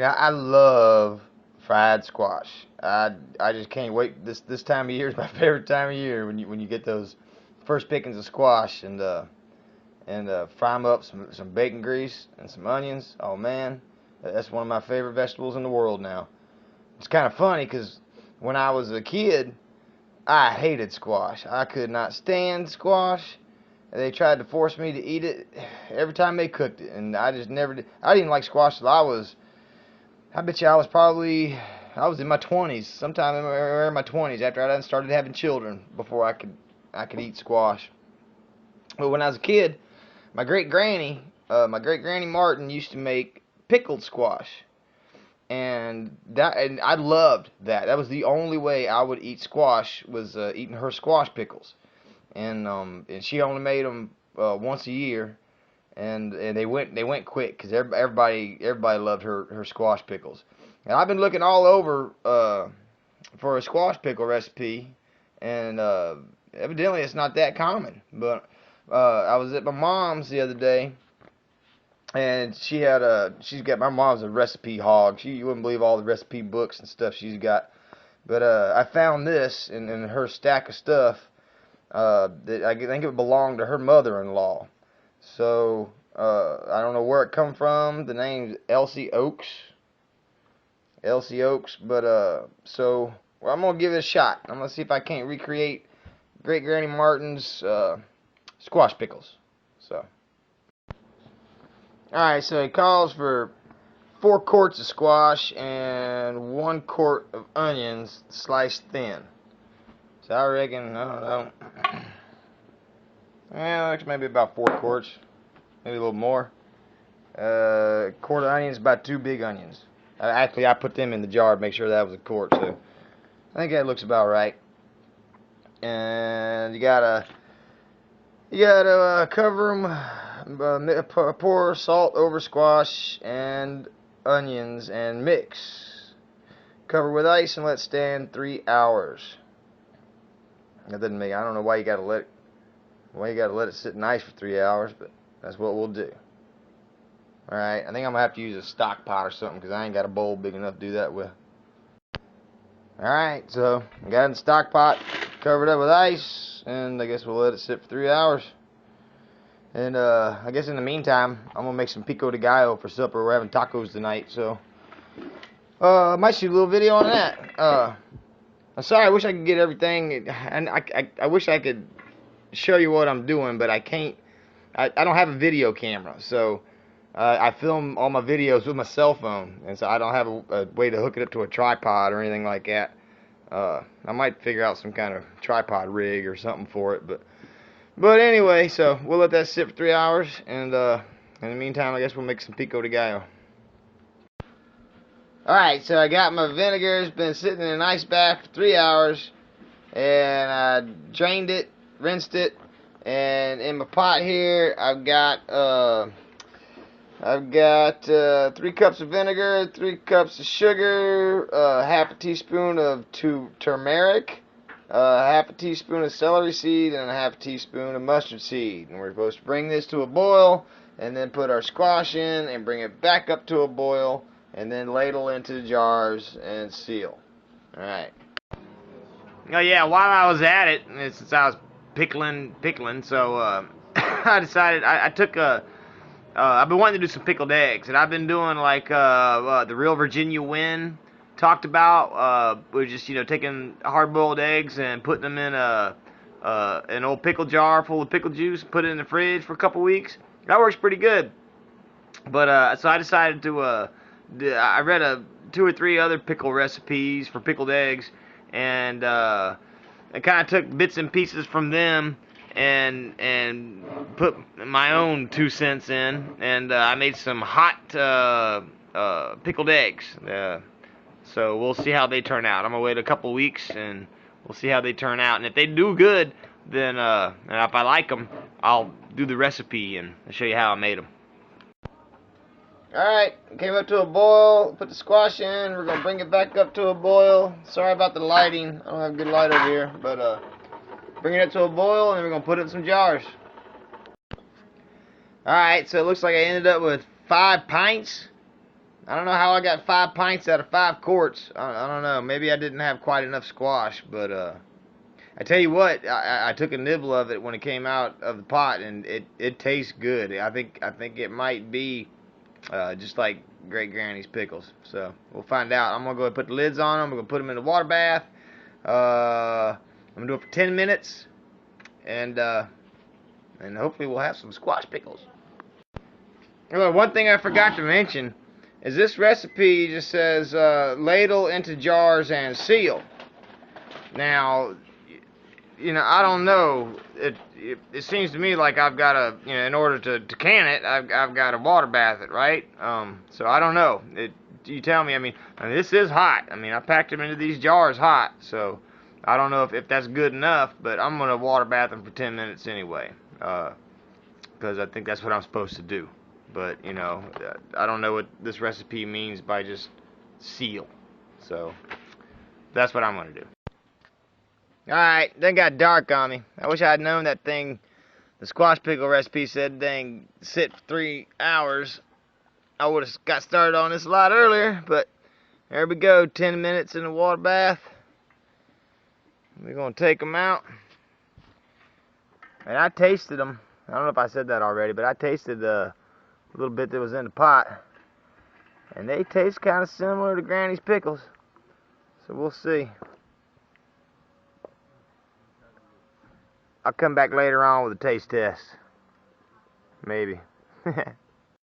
I love fried squash. I just can't wait. This time of year is my favorite time of year when you get those first pickings of squash and fry them up some bacon grease and some onions. Oh man, that's one of my favorite vegetables in the world now. It's kind of funny because when I was a kid, I hated squash. I could not stand squash. They tried to force me to eat it every time they cooked it, and I just never did. I didn't like squash till I bet you I was in my 20s, sometime in my 20s after I started having children before I could eat squash. But when I was a kid, my great granny Martin used to make pickled squash, and I loved that. That was the only way I would eat squash was eating her squash pickles, and she only made them once a year, and they went quick because everybody loved her squash pickles. And I've been looking all over for a squash pickle recipe, and evidently it's not that common. But I was at my mom's the other day, and my mom's a recipe hog. You wouldn't believe all the recipe books and stuff she's got. But I found this in her stack of stuff that I think it belonged to her mother-in-law. So I don't know where it come from. The name's Elsie Oaks. Elsie Oaks. But so well, I'm gonna give it a shot. I'm gonna see if I can't recreate Great Granny Martin's squash pickles. So. Alright, so it calls for 4 quarts of squash and 1 quart of onions sliced thin. So I reckon, I don't know, well, maybe about 4 quarts, maybe a little more. Quart of onions, about 2 big onions. Actually, I put them in the jar to make sure that was a quart, so I think that looks about right. And you gotta cover them, pour salt over squash and onions and mix. Cover with ice and let stand 3 hours. That doesn't make. I don't know why you gotta let it sit in ice for 3 hours, but that's what we'll do. All right, I think I'm gonna have to use a stock pot or something because I ain't got a bowl big enough to do that with. All right, so I got it in the stock pot, covered up with ice, and I guess we'll let it sit for 3 hours. And I guess in the meantime, I'm gonna make some pico de gallo for supper. We're having tacos tonight, so I might shoot a little video on that. I'm sorry, I wish I could get everything, and I wish I could show you what I'm doing, but I can't. I don't have a video camera, so I film all my videos with my cell phone, and so I don't have a way to hook it up to a tripod or anything like that. I might figure out some kind of tripod rig or something for it, but anyway, so we'll let that sit for 3 hours, and in the meantime, I guess we'll make some pico de gallo. Alright, so I got my vinegar. It's been sitting in an ice bath for 3 hours, and I drained it, rinsed it, and in my pot here, I've got 3 cups of vinegar, 3 cups of sugar, half a teaspoon of turmeric, half a teaspoon of celery seed, and a half a teaspoon of mustard seed. And we're supposed to bring this to a boil, and then put our squash in, and bring it back up to a boil, and then ladle into the jars and seal. Alright. Oh yeah, while I was at it, since I was pickling, so I decided I took I've been wanting to do some pickled eggs, and I've been doing like the Real Virginia Wind talked about. We're just taking hard-boiled eggs and putting them in an old pickle jar full of pickle juice, put it in the fridge for a couple weeks. That works pretty good. But so I decided to. I read 2 or 3 other pickle recipes for pickled eggs, and I kind of took bits and pieces from them and put my own 2 cents in, and I made some hot pickled eggs. So we'll see how they turn out. I'm gonna wait a couple weeks and we'll see how they turn out. And if they do good, then and if I like them, I'll do the recipe and I'll show you how I made them. Alright, came up to a boil, put the squash in, we're going to bring it back up to a boil. Sorry about the lighting, I don't have good light over here, but bring it up to a boil and then we're going to put it in some jars. Alright, so it looks like I ended up with 5 pints. I don't know how I got 5 pints out of 5 quarts. I don't know. Maybe I didn't have quite enough squash, but I tell you what, I took a nibble of it when it came out of the pot, and it tastes good. I think it might be just like Great Granny's pickles. So we'll find out. I'm gonna go ahead and put the lids on them. I'm gonna put them in the water bath. I'm gonna do it for 10 minutes, and hopefully we'll have some squash pickles. Well, one thing I forgot to mention is this recipe just says ladle into jars and seal. Now, you know, I don't know. It seems to me like I've got to, you know, in order to can it, I've got to water bath it, right? So I don't know. You tell me. I mean, this is hot. I mean, I packed them into these jars hot, so I don't know if that's good enough. But I'm gonna water bath them for 10 minutes anyway, because I think that's what I'm supposed to do. But you know, I don't know what this recipe means by just seal. So that's what I'm gonna do. Alright, then got dark on me. I wish I had known that thing, the squash pickle recipe said dang sit for 3 hours. I would have got started on this a lot earlier, but there we go, 10 minutes in the water bath. We're going to take them out. And I tasted them. I don't know if I said that already, but I tasted the little bit that was in the pot. And they taste kind of similar to Granny's pickles. So we'll see. I'll come back later on with a taste test. Maybe.